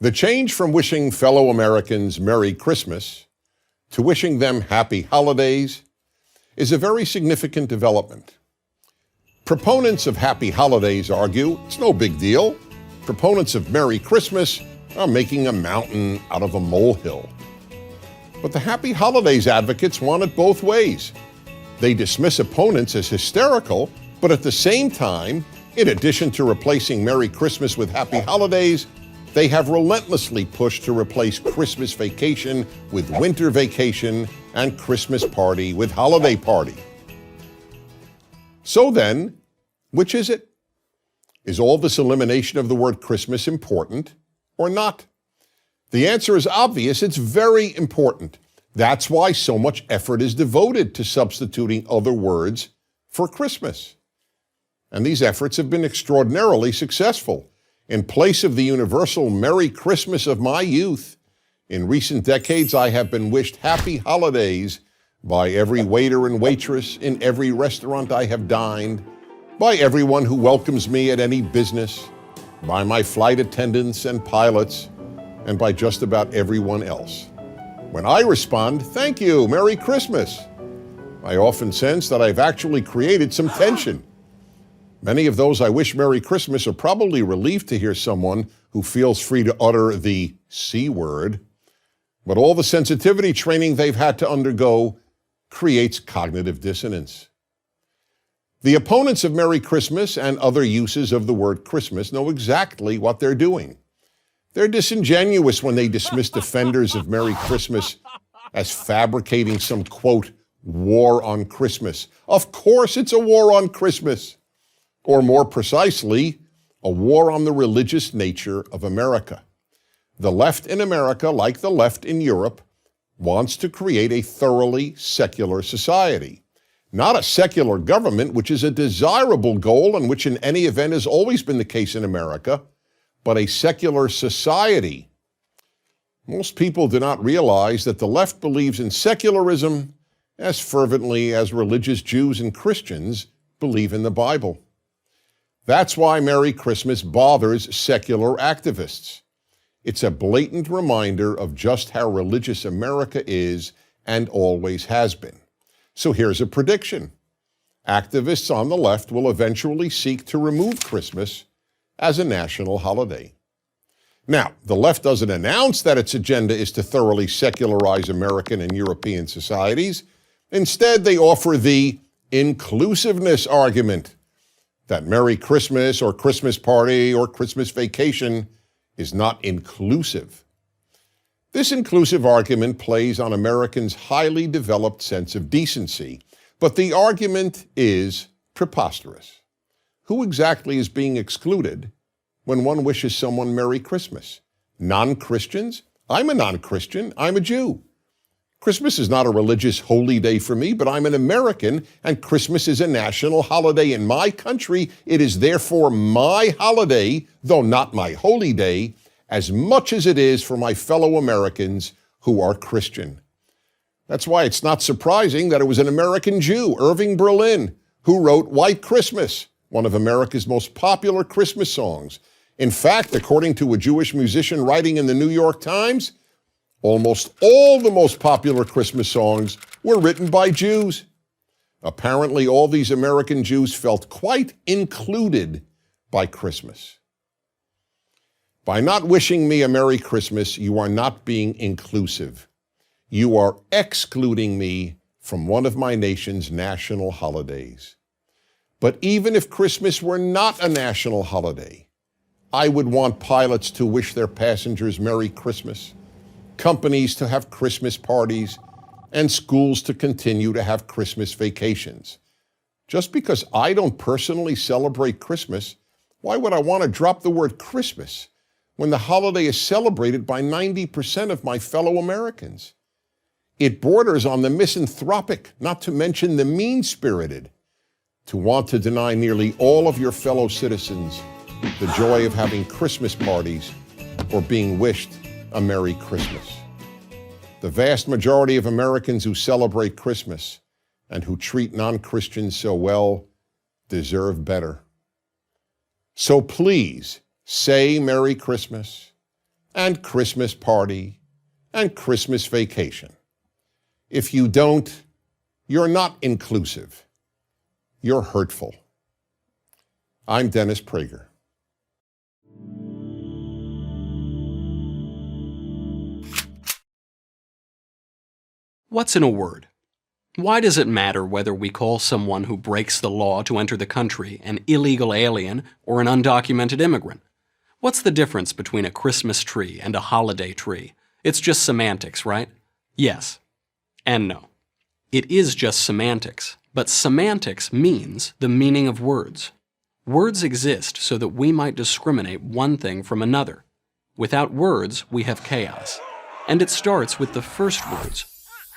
The change from wishing fellow Americans Merry Christmas to wishing them Happy Holidays is a very significant development. Proponents of Happy Holidays argue it's no big deal. Proponents of Merry Christmas are making a mountain out of a molehill. But the Happy Holidays advocates want it both ways. They dismiss opponents as hysterical, but at the same time, in addition to replacing Merry Christmas with Happy Holidays, they have relentlessly pushed to replace Christmas vacation with winter vacation and Christmas party with holiday party. So then, which is it? Is all this elimination of the word Christmas important or not? The answer is obvious. It's very important. That's why so much effort is devoted to substituting other words for Christmas. And these efforts have been extraordinarily successful. In place of the universal Merry Christmas of my youth, in recent decades I have been wished Happy Holidays by every waiter and waitress in every restaurant I have dined, by everyone who welcomes me at any business, by my flight attendants and pilots, and by just about everyone else. When I respond, "Thank you, Merry Christmas," I often sense that I've actually created some tension. Many of those I wish Merry Christmas are probably relieved to hear someone who feels free to utter the C word, but all the sensitivity training they've had to undergo creates cognitive dissonance. The opponents of Merry Christmas and other uses of the word Christmas know exactly what they're doing. They're disingenuous when they dismiss defenders of Merry Christmas as fabricating some, quote, war on Christmas. Of course it's a war on Christmas. Or more precisely, a war on the religious nature of America. The left in America, like the left in Europe, wants to create a thoroughly secular society. Not a secular government, which is a desirable goal and which in any event has always been the case in America, but a secular society. Most people do not realize that the left believes in secularism as fervently as religious Jews and Christians believe in the Bible. That's why Merry Christmas bothers secular activists. It's a blatant reminder of just how religious America is and always has been. So here's a prediction. Activists on the left will eventually seek to remove Christmas as a national holiday. Now, the left doesn't announce that its agenda is to thoroughly secularize American and European societies. Instead, they offer the inclusiveness argument that Merry Christmas or Christmas party or Christmas vacation is not inclusive. This inclusive argument plays on Americans' highly developed sense of decency, but the argument is preposterous. Who exactly is being excluded when one wishes someone Merry Christmas? Non-Christians? I'm a non-Christian. I'm a Jew. Christmas is not a religious holy day for me, but I'm an American, and Christmas is a national holiday in my country. It is therefore my holiday, though not my holy day, as much as it is for my fellow Americans who are Christian. That's why it's not surprising that it was an American Jew, Irving Berlin, who wrote White Christmas, one of America's most popular Christmas songs. In fact, according to a Jewish musician writing in the New York Times, almost all the most popular Christmas songs were written by Jews. Apparently, all these American Jews felt quite included by Christmas. By not wishing me a Merry Christmas, you are not being inclusive. You are excluding me from one of my nation's national holidays. But even if Christmas were not a national holiday, I would want pilots to wish their passengers Merry Christmas, companies to have Christmas parties, and schools to continue to have Christmas vacations. Just because I don't personally celebrate Christmas, why would I want to drop the word Christmas when the holiday is celebrated by 90% of my fellow Americans? It borders on the misanthropic, not to mention the mean-spirited, to want to deny nearly all of your fellow citizens the joy of having Christmas parties or being wished a Merry Christmas. The vast majority of Americans who celebrate Christmas and who treat non-Christians so well deserve better. So please say Merry Christmas and Christmas party and Christmas vacation. If you don't, you're not inclusive. You're hurtful. I'm Dennis Prager. What's in a word? Why does it matter whether we call someone who breaks the law to enter the country an illegal alien or an undocumented immigrant? What's the difference between a Christmas tree and a holiday tree? It's just semantics, right? Yes. And no. It is just semantics, but semantics means the meaning of words. Words exist so that we might discriminate one thing from another. Without words, we have chaos. And it starts with the first words.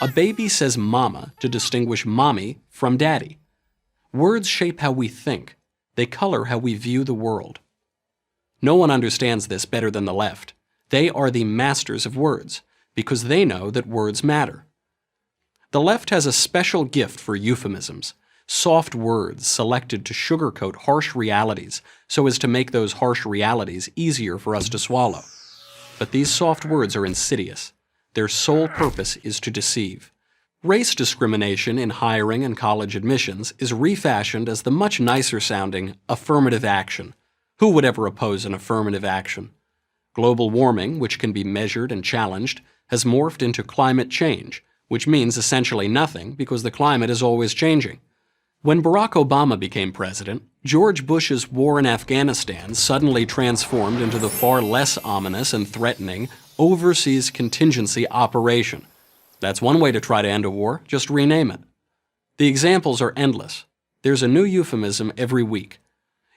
A baby says mama to distinguish mommy from daddy. Words shape how we think. They color how we view the world. No one understands this better than the left. They are the masters of words because they know that words matter. The left has a special gift for euphemisms, soft words selected to sugarcoat harsh realities so as to make those harsh realities easier for us to swallow. But these soft words are insidious. Their sole purpose is to deceive. Race discrimination in hiring and college admissions is refashioned as the much nicer sounding affirmative action. Who would ever oppose an affirmative action? Global warming, which can be measured and challenged, has morphed into climate change, which means essentially nothing because the climate is always changing. When Barack Obama became president, George Bush's war in Afghanistan suddenly transformed into the far less ominous and threatening Overseas Contingency Operation. That's one way to try to end a war, just rename it. The examples are endless. There's a new euphemism every week.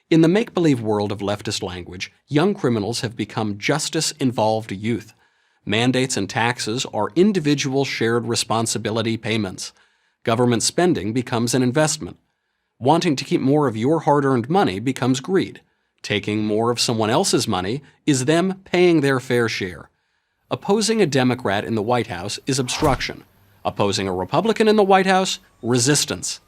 In the make-believe world of leftist language, young criminals have become justice-involved youth. Mandates and taxes are individual shared responsibility payments. Government spending becomes an investment. Wanting to keep more of your hard-earned money becomes greed. Taking more of someone else's money is them paying their fair share. Opposing a Democrat in the White House is obstruction. Opposing a Republican in the White House, resistance.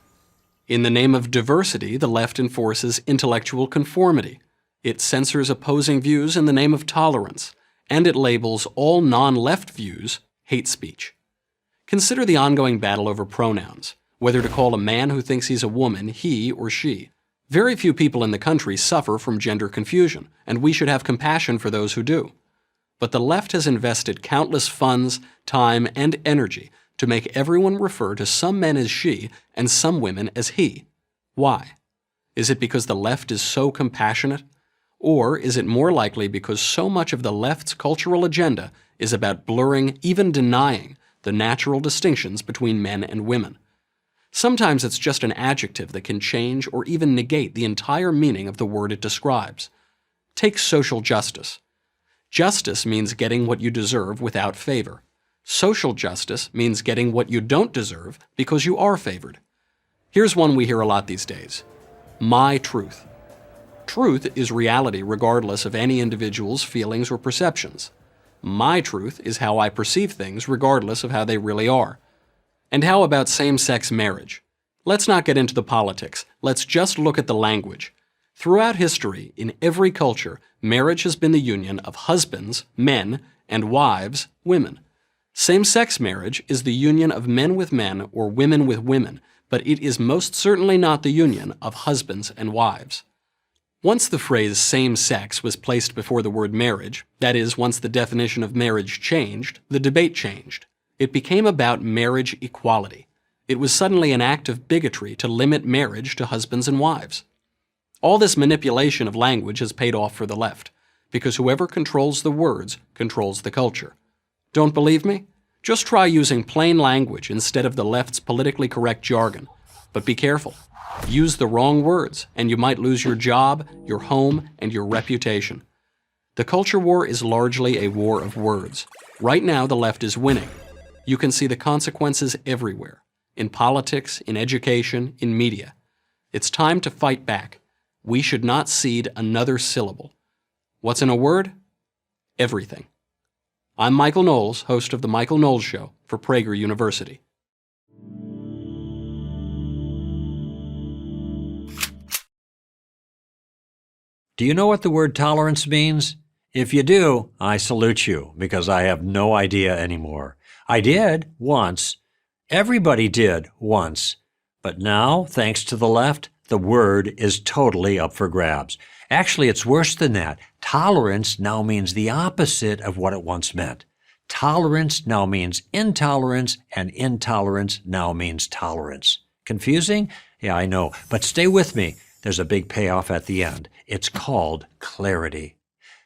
In the name of diversity, the left enforces intellectual conformity. It censors opposing views in the name of tolerance, and it labels all non-left views hate speech. Consider the ongoing battle over pronouns, whether to call a man who thinks he's a woman he or she. Very few people in the country suffer from gender confusion, and we should have compassion for those who do. But the left has invested countless funds, time, and energy to make everyone refer to some men as she and some women as he. Why? Is it because the left is so compassionate? Or is it more likely because so much of the left's cultural agenda is about blurring, even denying, the natural distinctions between men and women? Sometimes it's just an adjective that can change or even negate the entire meaning of the word it describes. Take social justice. Justice means getting what you deserve without favor. Social justice means getting what you don't deserve because you are favored. Here's one we hear a lot these days. My truth. Truth is reality regardless of any individual's feelings or perceptions. My truth is how I perceive things regardless of how they really are. And how about same-sex marriage? Let's not get into the politics. Let's just look at the language. Throughout history, in every culture, marriage has been the union of husbands, men, and wives, women. Same-sex marriage is the union of men with men or women with women, but it is most certainly not the union of husbands and wives. Once the phrase same-sex was placed before the word marriage, that is, once the definition of marriage changed, the debate changed. It became about marriage equality. It was suddenly an act of bigotry to limit marriage to husbands and wives. All this manipulation of language has paid off for the left, because whoever controls the words controls the culture. Don't believe me? Just try using plain language instead of the left's politically correct jargon. But be careful. Use the wrong words, and you might lose your job, your home, and your reputation. The culture war is largely a war of words. Right now, the left is winning. You can see the consequences everywhere, in politics, in education, in media. It's time to fight back. We should not cede another syllable. What's in a word? Everything. I'm Michael Knowles, host of The Michael Knowles Show for Prager University. Do you know what the word tolerance means? If you do, I salute you, because I have no idea anymore. I did once. Everybody did once. But now, thanks to the left, the word is totally up for grabs. Actually, it's worse than that. Tolerance now means the opposite of what it once meant. Tolerance now means intolerance, and intolerance now means tolerance. Confusing? Yeah, I know. But stay with me. There's a big payoff at the end. It's called clarity.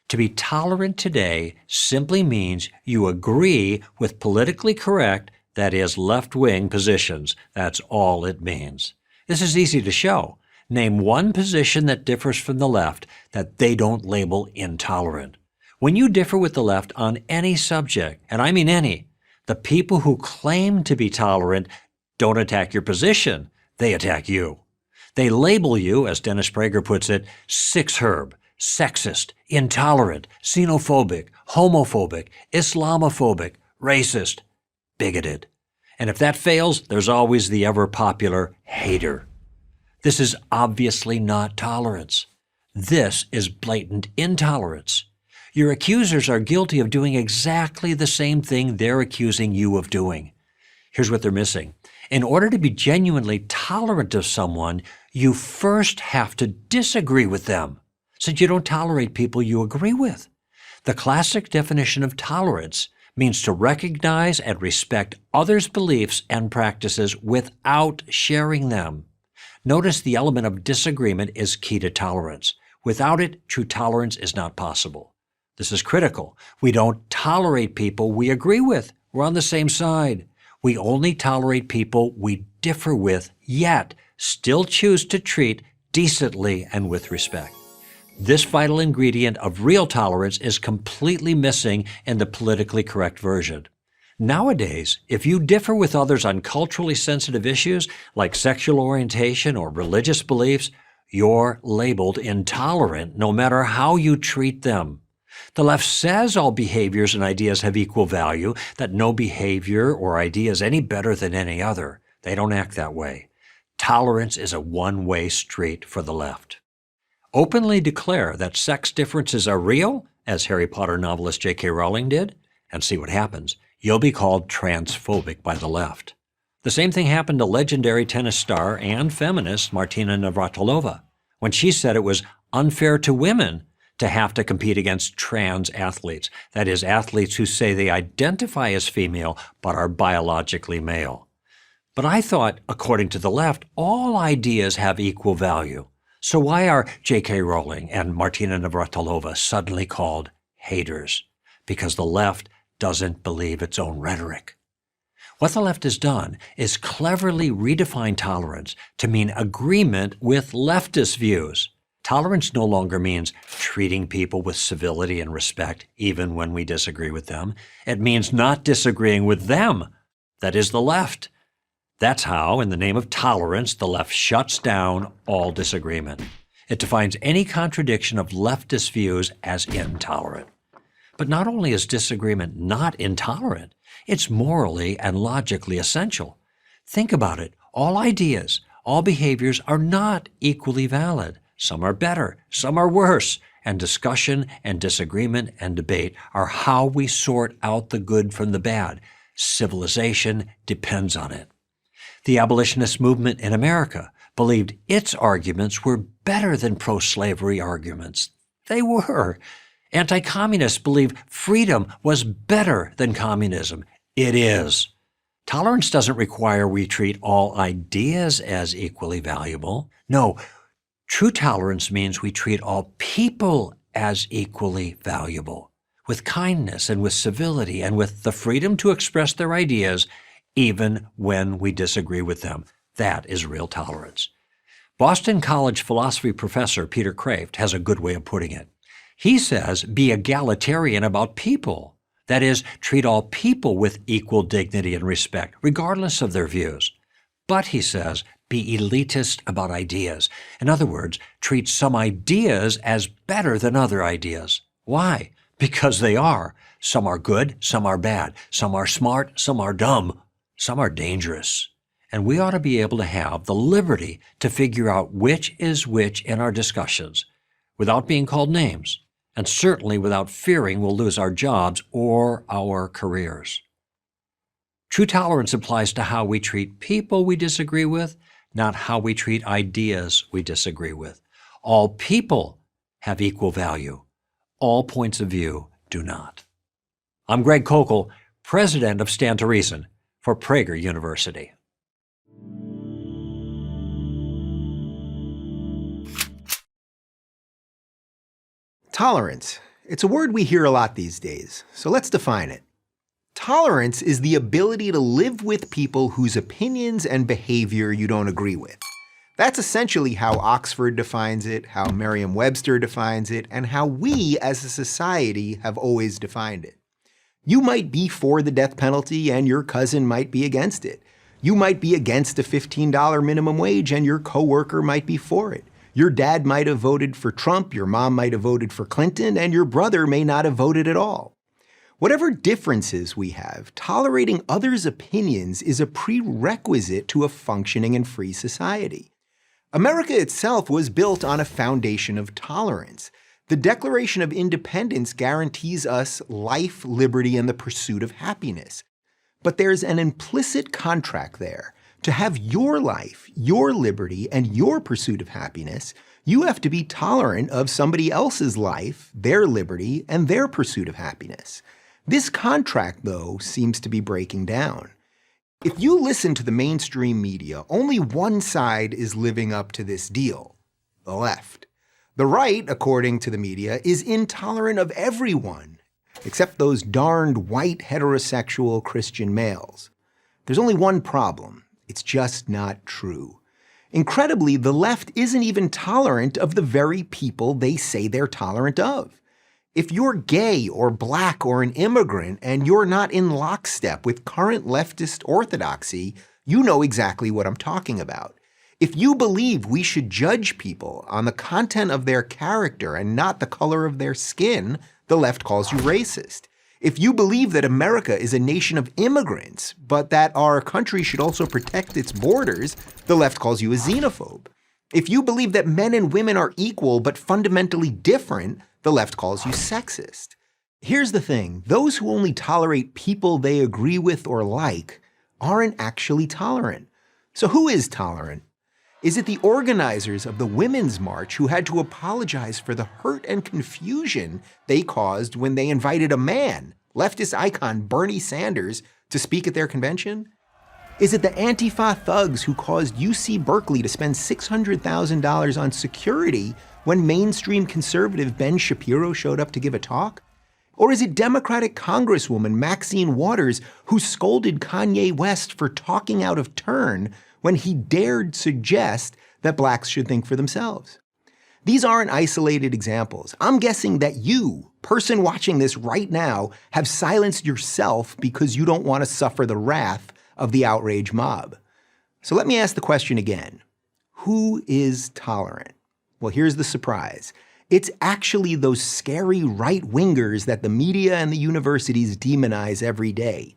To be tolerant today simply means you agree with politically correct, that is, left-wing positions. That's all it means. This is easy to show. Name one position that differs from the left that they don't label intolerant. When you differ with the left on any subject, and I mean any, the people who claim to be tolerant don't attack your position, they attack you. They label you, as Dennis Prager puts it, six-herb, sexist, intolerant, xenophobic, homophobic, Islamophobic, racist, bigoted. And if that fails, there's always the ever-popular hater. This is obviously not tolerance. This is blatant intolerance. Your accusers are guilty of doing exactly the same thing they're accusing you of doing. Here's what they're missing. In order to be genuinely tolerant of someone, you first have to disagree with them, since you don't tolerate people you agree with. The classic definition of tolerance means to recognize and respect others' beliefs and practices without sharing them. Notice the element of disagreement is key to tolerance. Without it, true tolerance is not possible. This is critical. We don't tolerate people we agree with. We're on the same side. We only tolerate people we differ with, yet still choose to treat decently and with respect. This vital ingredient of real tolerance is completely missing in the politically correct version. Nowadays, if you differ with others on culturally sensitive issues like sexual orientation or religious beliefs, you're labeled intolerant no matter how you treat them. The left says all behaviors and ideas have equal value, that no behavior or idea is any better than any other. They don't act that way. Tolerance is a one-way street for the left. Openly declare that sex differences are real, as Harry Potter novelist J.K. Rowling did, and see what happens. You'll be called transphobic by the left. The same thing happened to legendary tennis star and feminist Martina Navratilova when she said it was unfair to women to have to compete against trans athletes, that is, athletes who say they identify as female but are biologically male. But I thought, according to the left, all ideas have equal value. So why are J.K. Rowling and Martina Navratilova suddenly called haters? Because the left doesn't believe its own rhetoric. What the left has done is cleverly redefine tolerance to mean agreement with leftist views. Tolerance no longer means treating people with civility and respect, even when we disagree with them. It means not disagreeing with them, that is, the left. That's how, in the name of tolerance, the left shuts down all disagreement. It defines any contradiction of leftist views as intolerant. But not only is disagreement not intolerant, it's morally and logically essential. Think about it. All ideas, all behaviors are not equally valid. Some are better, some are worse, and discussion and disagreement and debate are how we sort out the good from the bad. Civilization depends on it. The abolitionist movement in America believed its arguments were better than pro-slavery arguments. They were. Anti-communists believed freedom was better than communism. It is. Tolerance doesn't require we treat all ideas as equally valuable. No, true tolerance means we treat all people as equally valuable, with kindness and with civility and with the freedom to express their ideas even when we disagree with them. That is real tolerance. Boston College philosophy professor Peter Kraft has a good way of putting it. He says, be egalitarian about people. That is, treat all people with equal dignity and respect, regardless of their views. But, he says, be elitist about ideas. In other words, treat some ideas as better than other ideas. Why? Because they are. Some are good, some are bad. Some are smart, some are dumb. Some are dangerous. And we ought to be able to have the liberty to figure out which is which in our discussions, without being called names, and certainly without fearing we'll lose our jobs or our careers. True tolerance applies to how we treat people we disagree with, not how we treat ideas we disagree with. All people have equal value. All points of view do not. I'm Greg Kokel, president of Stand to Reason for Prager University. Tolerance. It's a word we hear a lot these days, so let's define it. Tolerance is the ability to live with people whose opinions and behavior you don't agree with. That's essentially how Oxford defines it, how Merriam-Webster defines it, and how we as a society have always defined it. You might be for the death penalty and your cousin might be against it. You might be against a $15 minimum wage and your coworker might be for it. Your dad might have voted for Trump, your mom might have voted for Clinton, and your brother may not have voted at all. Whatever differences we have, tolerating others' opinions is a prerequisite to a functioning and free society. America itself was built on a foundation of tolerance. The Declaration of Independence guarantees us life, liberty, and the pursuit of happiness. But there's an implicit contract there. To have your life, your liberty, and your pursuit of happiness, you have to be tolerant of somebody else's life, their liberty, and their pursuit of happiness. This contract, though, seems to be breaking down. If you listen to the mainstream media, only one side is living up to this deal: the left. The right, according to the media, is intolerant of everyone, except those darned white heterosexual Christian males. There's only one problem. It's just not true. Incredibly, the left isn't even tolerant of the very people they say they're tolerant of. If you're gay or black or an immigrant and you're not in lockstep with current leftist orthodoxy, you know exactly what I'm talking about. If you believe we should judge people on the content of their character and not the color of their skin, the left calls you racist. If you believe that America is a nation of immigrants, but that our country should also protect its borders, the left calls you a xenophobe. If you believe that men and women are equal but fundamentally different, the left calls you sexist. Here's the thing: those who only tolerate people they agree with or like aren't actually tolerant. So who is tolerant? Is it the organizers of the Women's March who had to apologize for the hurt and confusion they caused when they invited a man, leftist icon Bernie Sanders, to speak at their convention? Is it the Antifa thugs who caused UC Berkeley to spend $600,000 on security when mainstream conservative Ben Shapiro showed up to give a talk? Or is it Democratic Congresswoman Maxine Waters who scolded Kanye West for talking out of turn when he dared suggest that blacks should think for themselves? These aren't isolated examples. I'm guessing that you, person watching this right now, have silenced yourself because you don't want to suffer the wrath of the outrage mob. So let me ask the question again. Who is tolerant? Well, here's the surprise. It's actually those scary right-wingers that the media and the universities demonize every day.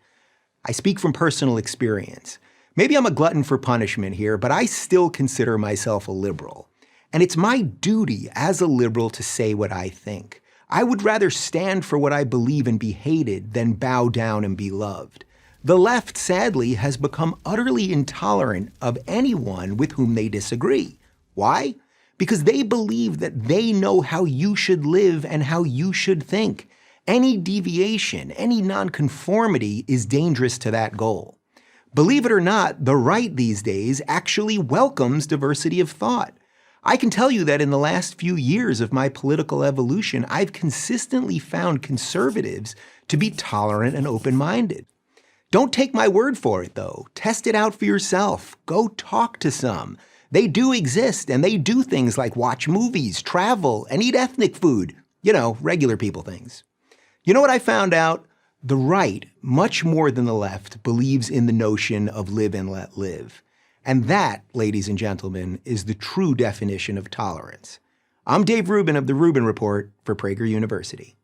I speak from personal experience. Maybe I'm a glutton for punishment here, but I still consider myself a liberal. And it's my duty as a liberal to say what I think. I would rather stand for what I believe and be hated than bow down and be loved. The left, sadly, has become utterly intolerant of anyone with whom they disagree. Why? Because they believe that they know how you should live and how you should think. Any deviation, any nonconformity is dangerous to that goal. Believe it or not, the right these days actually welcomes diversity of thought. I can tell you that in the last few years of my political evolution, I've consistently found conservatives to be tolerant and open-minded. Don't take my word for it, though. Test it out for yourself. Go talk to some. They do exist, and they do things like watch movies, travel, and eat ethnic food. You know, regular people things. You know what I found out? The right, much more than the left, believes in the notion of live and let live. And that, ladies and gentlemen, is the true definition of tolerance. I'm Dave Rubin of The Rubin Report for Prager University.